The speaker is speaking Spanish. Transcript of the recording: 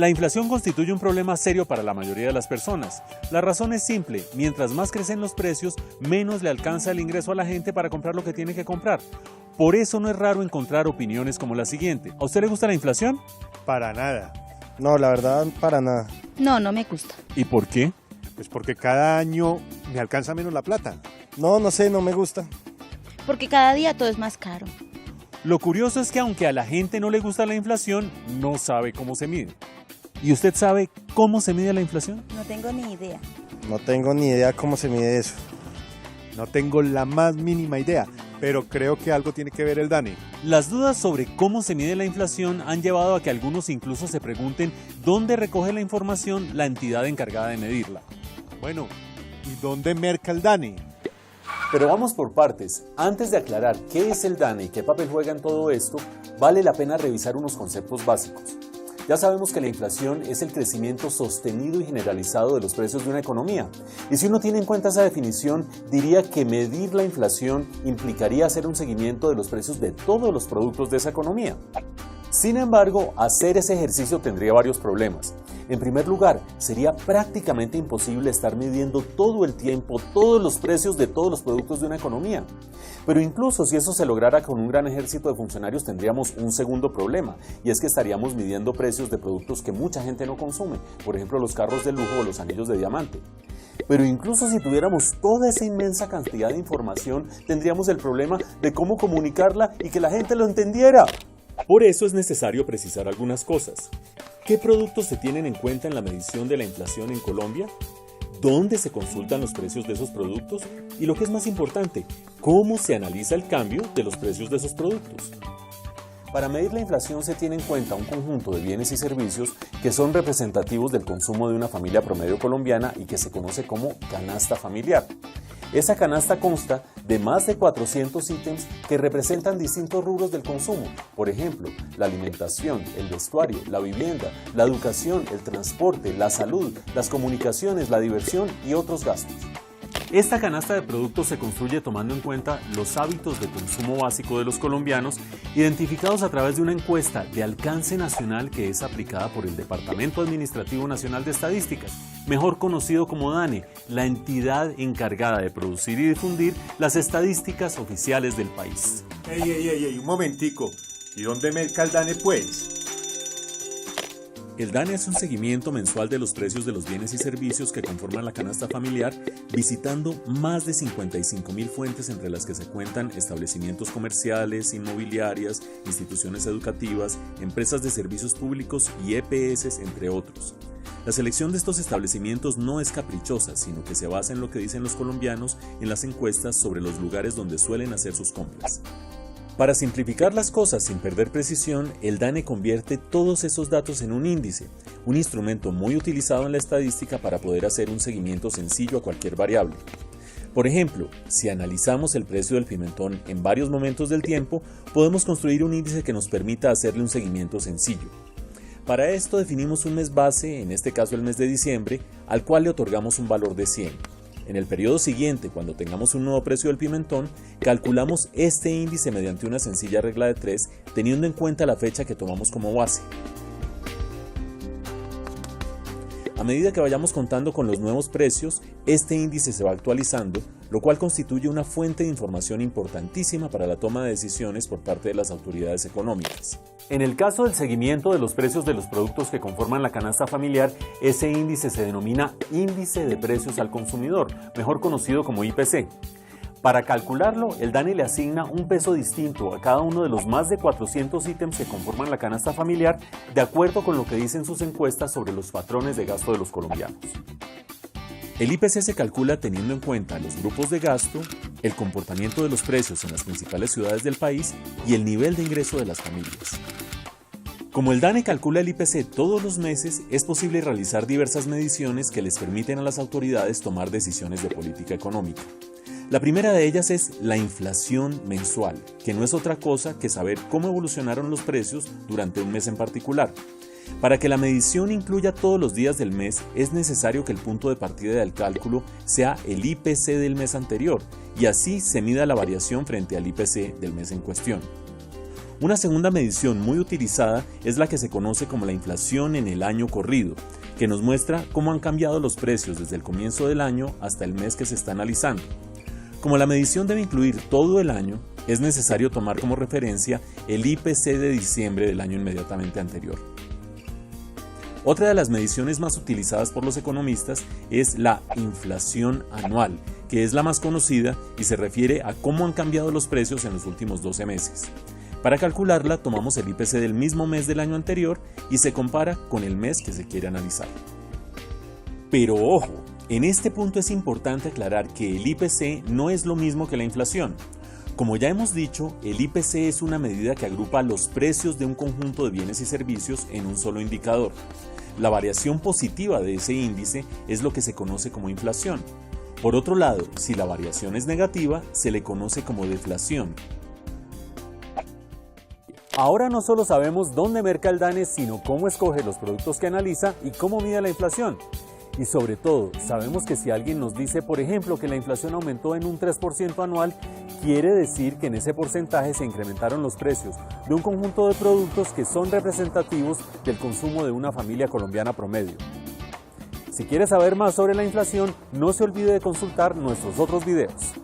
La inflación constituye un problema serio para la mayoría de las personas. La razón es simple: mientras más crecen los precios, menos le alcanza el ingreso a la gente para comprar lo que tiene que comprar. Por eso no es raro encontrar opiniones como la siguiente. ¿A usted le gusta la inflación? Para nada. No, la verdad, para nada. No, no me gusta. ¿Y por qué? Pues porque cada año me alcanza menos la plata. No sé, no me gusta. Porque cada día todo es más caro. Lo curioso es que aunque a la gente no le gusta la inflación, no sabe cómo se mide. ¿Y usted sabe cómo se mide la inflación? No tengo ni idea. No tengo ni idea cómo se mide eso. No tengo la más mínima idea, pero creo que algo tiene que ver el DANE. Las dudas sobre cómo se mide la inflación han llevado a que algunos incluso se pregunten dónde recoge la información la entidad encargada de medirla. Bueno, ¿y dónde merca el DANE? Pero vamos por partes. Antes de aclarar qué es el DANE y qué papel juega en todo esto, vale la pena revisar unos conceptos básicos. Ya sabemos que la inflación es el crecimiento sostenido y generalizado de los precios de una economía. Y si uno tiene en cuenta esa definición, diría que medir la inflación implicaría hacer un seguimiento de los precios de todos los productos de esa economía. Sin embargo, hacer ese ejercicio tendría varios problemas. En primer lugar, sería prácticamente imposible estar midiendo todo el tiempo todos los precios de todos los productos de una economía. Pero incluso si eso se lograra con un gran ejército de funcionarios, tendríamos un segundo problema, y es que estaríamos midiendo precios de productos que mucha gente no consume, por ejemplo los carros de lujo o los anillos de diamante. Pero incluso si tuviéramos toda esa inmensa cantidad de información, tendríamos el problema de cómo comunicarla y que la gente lo entendiera. Por eso es necesario precisar algunas cosas. ¿Qué productos se tienen en cuenta en la medición de la inflación en Colombia? ¿Dónde se consultan los precios de esos productos? Y lo que es más importante, ¿cómo se analiza el cambio de los precios de esos productos? Para medir la inflación se tiene en cuenta un conjunto de bienes y servicios que son representativos del consumo de una familia promedio colombiana y que se conoce como canasta familiar. Esa canasta consta de más de 400 ítems que representan distintos rubros del consumo. Por ejemplo, la alimentación, el vestuario, la vivienda, la educación, el transporte, la salud, las comunicaciones, la diversión y otros gastos. Esta canasta de productos se construye tomando en cuenta los hábitos de consumo básico de los colombianos, identificados a través de una encuesta de alcance nacional que es aplicada por el Departamento Administrativo Nacional de Estadísticas, mejor conocido como DANE, la entidad encargada de producir y difundir las estadísticas oficiales del país. Ey, un momentico. ¿Y dónde merca el DANE, pues? El DANE hace un seguimiento mensual de los precios de los bienes y servicios que conforman la canasta familiar, visitando más de 55.000 fuentes, entre las que se cuentan establecimientos comerciales, inmobiliarias, instituciones educativas, empresas de servicios públicos y EPS, entre otros. La selección de estos establecimientos no es caprichosa, sino que se basa en lo que dicen los colombianos en las encuestas sobre los lugares donde suelen hacer sus compras. Para simplificar las cosas sin perder precisión, el DANE convierte todos esos datos en un índice, un instrumento muy utilizado en la estadística para poder hacer un seguimiento sencillo a cualquier variable. Por ejemplo, si analizamos el precio del pimentón en varios momentos del tiempo, podemos construir un índice que nos permita hacerle un seguimiento sencillo. Para esto definimos un mes base, en este caso el mes de diciembre, al cual le otorgamos un valor de 100. En el periodo siguiente, cuando tengamos un nuevo precio del pimentón, calculamos este índice mediante una sencilla regla de 3, teniendo en cuenta la fecha que tomamos como base. A medida que vayamos contando con los nuevos precios, este índice se va actualizando, lo cual constituye una fuente de información importantísima para la toma de decisiones por parte de las autoridades económicas. En el caso del seguimiento de los precios de los productos que conforman la canasta familiar, ese índice se denomina Índice de Precios al Consumidor, mejor conocido como IPC. Para calcularlo, el DANE le asigna un peso distinto a cada uno de los más de 400 ítems que conforman la canasta familiar, de acuerdo con lo que dicen sus encuestas sobre los patrones de gasto de los colombianos. El IPC se calcula teniendo en cuenta los grupos de gasto, el comportamiento de los precios en las principales ciudades del país y el nivel de ingreso de las familias. Como el DANE calcula el IPC todos los meses, es posible realizar diversas mediciones que les permiten a las autoridades tomar decisiones de política económica. La primera de ellas es la inflación mensual, que no es otra cosa que saber cómo evolucionaron los precios durante un mes en particular. Para que la medición incluya todos los días del mes, es necesario que el punto de partida del cálculo sea el IPC del mes anterior, y así se mida la variación frente al IPC del mes en cuestión. Una segunda medición muy utilizada es la que se conoce como la inflación en el año corrido, que nos muestra cómo han cambiado los precios desde el comienzo del año hasta el mes que se está analizando. Como la medición debe incluir todo el año, es necesario tomar como referencia el IPC de diciembre del año inmediatamente anterior. Otra de las mediciones más utilizadas por los economistas es la inflación anual, que es la más conocida y se refiere a cómo han cambiado los precios en los últimos 12 meses. Para calcularla, tomamos el IPC del mismo mes del año anterior y se compara con el mes que se quiere analizar. Pero ojo, en este punto es importante aclarar que el IPC no es lo mismo que la inflación. Como ya hemos dicho, el IPC es una medida que agrupa los precios de un conjunto de bienes y servicios en un solo indicador. La variación positiva de ese índice es lo que se conoce como inflación. Por otro lado, si la variación es negativa, se le conoce como deflación. Ahora no solo sabemos dónde merca el DANE, sino cómo escoge los productos que analiza y cómo mide la inflación. Y sobre todo, sabemos que si alguien nos dice, por ejemplo, que la inflación aumentó en un 3% anual, quiere decir que en ese porcentaje se incrementaron los precios de un conjunto de productos que son representativos del consumo de una familia colombiana promedio. Si quiere saber más sobre la inflación, no se olvide de consultar nuestros otros videos.